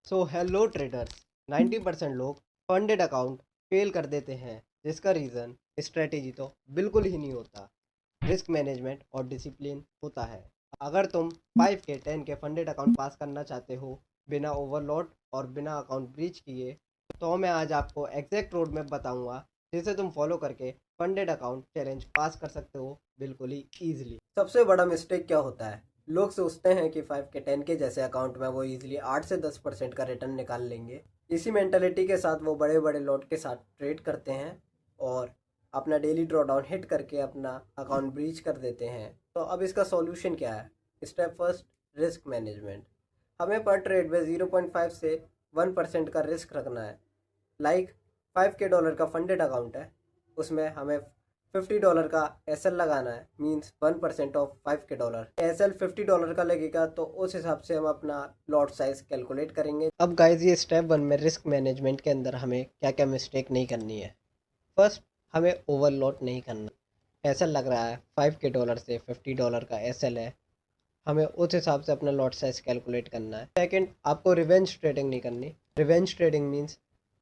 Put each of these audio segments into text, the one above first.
So hello traders. 90% लोग funded account fail कर देते हैं, जिसका रीज़न स्ट्रेटेजी तो बिल्कुल ही नहीं होता, रिस्क मैनेजमेंट और डिसिप्लिन होता है। अगर तुम 5 के 10 के फंडेड अकाउंट पास करना चाहते हो बिना ओवरलोड और बिना अकाउंट ब्रीच किए, तो मैं आज आपको एग्जैक्ट रोड मैप बताऊंगा जिसे तुम फॉलो करके फंडेड अकाउंट चैलेंज पास कर सकते हो बिल्कुल ही ईजिली। सबसे बड़ा मिस्टेक क्या होता है? लोग सोचते हैं कि 5 के 10 के जैसे अकाउंट में वो इजीली 8 से 10% का रिटर्न निकाल लेंगे। इसी मेंटेलिटी के साथ वो बड़े बड़े लॉट के साथ ट्रेड करते हैं और अपना डेली ड्रॉ डाउन हिट करके अपना अकाउंट ब्रीच कर देते हैं। तो अब इसका सॉल्यूशन क्या है? Step first, risk management. हमें पर ट्रेड में 0.5 से 1% का रिस्क रखना है। लाइक $5 का फंडेड अकाउंट है, उसमें हमें $50 का एसएल लगाना है, मींस 1% ऑफ $5 एसएल $50 का लगेगा, तो उस हिसाब से हम अपना लॉट साइज कैलकुलेट करेंगे। अब गाइज, ये स्टेप 1 में रिस्क मैनेजमेंट के अंदर हमें क्या क्या मिस्टेक नहीं करनी है। फर्स्ट, हमें ओवरलॉट नहीं करना। एसएल लग रहा है $5 से $50 का एसएल है, हमें उस हिसाब से अपना लॉट साइज कैलकुलेट करना है। सेकेंड, आपको रिवेंज ट्रेडिंग नहीं करनी। रिवेंज ट्रेडिंग मीन्स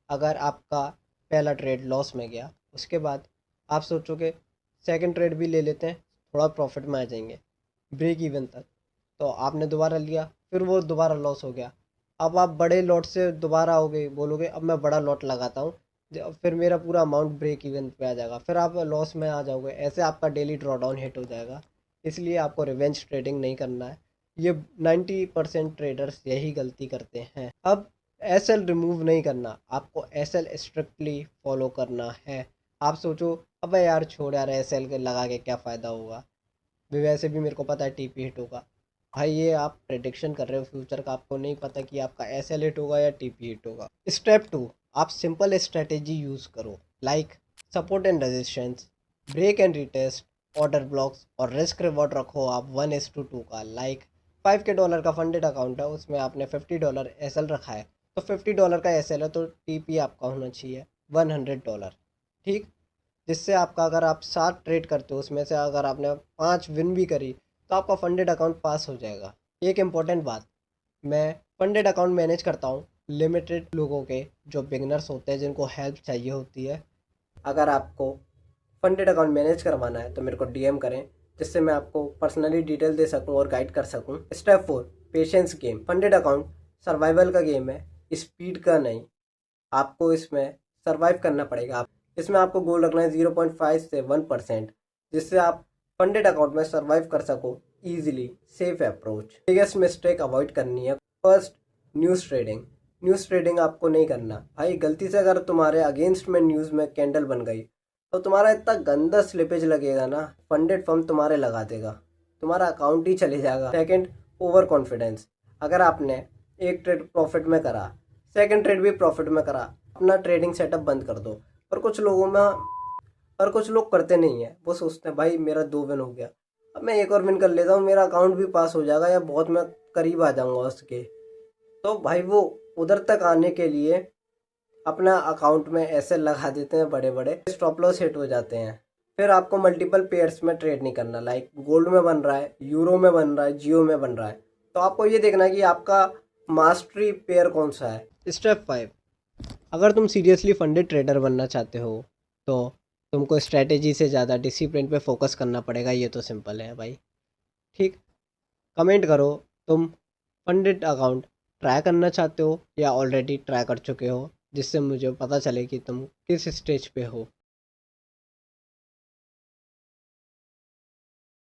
अगर आपका पहला ट्रेड लॉस में गया, उसके बाद आप सोचोगे सेकंड ट्रेड भी ले लेते हैं, थोड़ा प्रॉफिट में आ जाएंगे ब्रेक इवन तक, तो आपने दोबारा लिया, फिर वो दोबारा लॉस हो गया। अब आप बड़े लॉट से दोबारा आओगे, बोलोगे अब मैं बड़ा लॉट लगाता हूँ, फिर मेरा पूरा अमाउंट ब्रेक इवन पे आ जाएगा, फिर आप लॉस में आ जाओगे, ऐसे आपका डेली ड्रॉ डाउन हिट हो जाएगा। इसलिए आपको रिवेंज ट्रेडिंग नहीं करना है। ये 90% ट्रेडर्स यही गलती करते हैं। अब एसएल रिमूव नहीं करना, आपको एसएल स्ट्रिक्टली फॉलो करना है। आप सोचो अबे यार छोड़ यार, एसएल के लगा के क्या फ़ायदा होगा, भी वैसे भी मेरे को पता है टीपी हिट होगा। भाई, ये आप प्रेडिक्शन कर रहे हो फ्यूचर का, आपको नहीं पता कि आपका एसएल हिट होगा या टीपी हिट होगा। स्टेप 2, आप सिंपल स्ट्रेटेजी यूज़ करो, like support and resistance, break and retest, order blocks, और रिस्क रिवॉर्ड रखो आप 1:2 का। लाइक $5 का फंडेड अकाउंट है, उसमें आपने $50 एसएल रखा है, तो $50 का एसएल है, तो टीपी आपका होना चाहिए $100। ठीक, जिससे आपका अगर आप 7 ट्रेड करते हो, उसमें से अगर आपने 5 विन भी करी, तो आपका फंडेड अकाउंट पास हो जाएगा। एक इम्पॉर्टेंट बात, मैं फंडेड अकाउंट मैनेज करता हूँ लिमिटेड लोगों के, जो बिगनर्स होते हैं, जिनको हेल्प चाहिए होती है। अगर आपको फंडेड अकाउंट मैनेज करवाना है तो मेरे को डीएम करें, जिससे मैं आपको पर्सनली डिटेल दे सकूं और गाइड कर सकूं। Step 4, patience game. Funded account survival का गेम है, स्पीड का नहीं। आपको इसमें सर्वाइव करना पड़ेगा। इसमें आपको गोल रखना है 0.5 से 1%, जिससे आप फंडेड अकाउंट में सर्वाइव कर सको easily. Safe approach. Biggest mistake avoid करनी है। First, news trading. News trading आपको नहीं करना भाई। गलती से अगर तुम्हारे अगेंस्ट में न्यूज़ में कैंडल बन गई, तो तुम्हारा इतना गंदा स्लिपेज लगेगा ना, फंडेड फर्म तुम्हारे लगा देगा, तुम्हारा अकाउंट ही चले जाएगा। Second, over confidence. अगर आपने एक ट्रेड प्रॉफिट में करा, सेकंड ट्रेड भी प्रॉफिट में करा, अपना ट्रेडिंग सेटअप बंद कर दो। पर कुछ लोग करते नहीं है, वो सोचते हैं भाई मेरा 2 विन हो गया, अब मैं एक और विन कर लेता हूँ, मेरा अकाउंट भी पास हो जाएगा या बहुत मैं करीब आ जाऊंगा उसके। तो भाई वो उधर तक आने के लिए अपना अकाउंट में ऐसे लगा देते हैं बड़े बड़े, स्टॉप लॉस हिट हो जाते हैं। फिर आपको मल्टीपल पेयर्स में ट्रेड नहीं करना। लाइक गोल्ड में बन रहा है, यूरो में बन रहा है, जियो में बन रहा है, तो आपको ये देखना है कि आपका मास्टरी पेयर कौन सा है। स्टेप 5, अगर तुम सीरियसली फंडेड ट्रेडर बनना चाहते हो, तो तुमको स्ट्रेटेजी से ज़्यादा डिसिप्लिन पे फोकस करना पड़ेगा। ये तो सिंपल है भाई। ठीक, कमेंट करो तुम फंडेड अकाउंट ट्राई करना चाहते हो या ऑलरेडी ट्राई कर चुके हो, जिससे मुझे पता चले कि तुम किस स्टेज पे हो।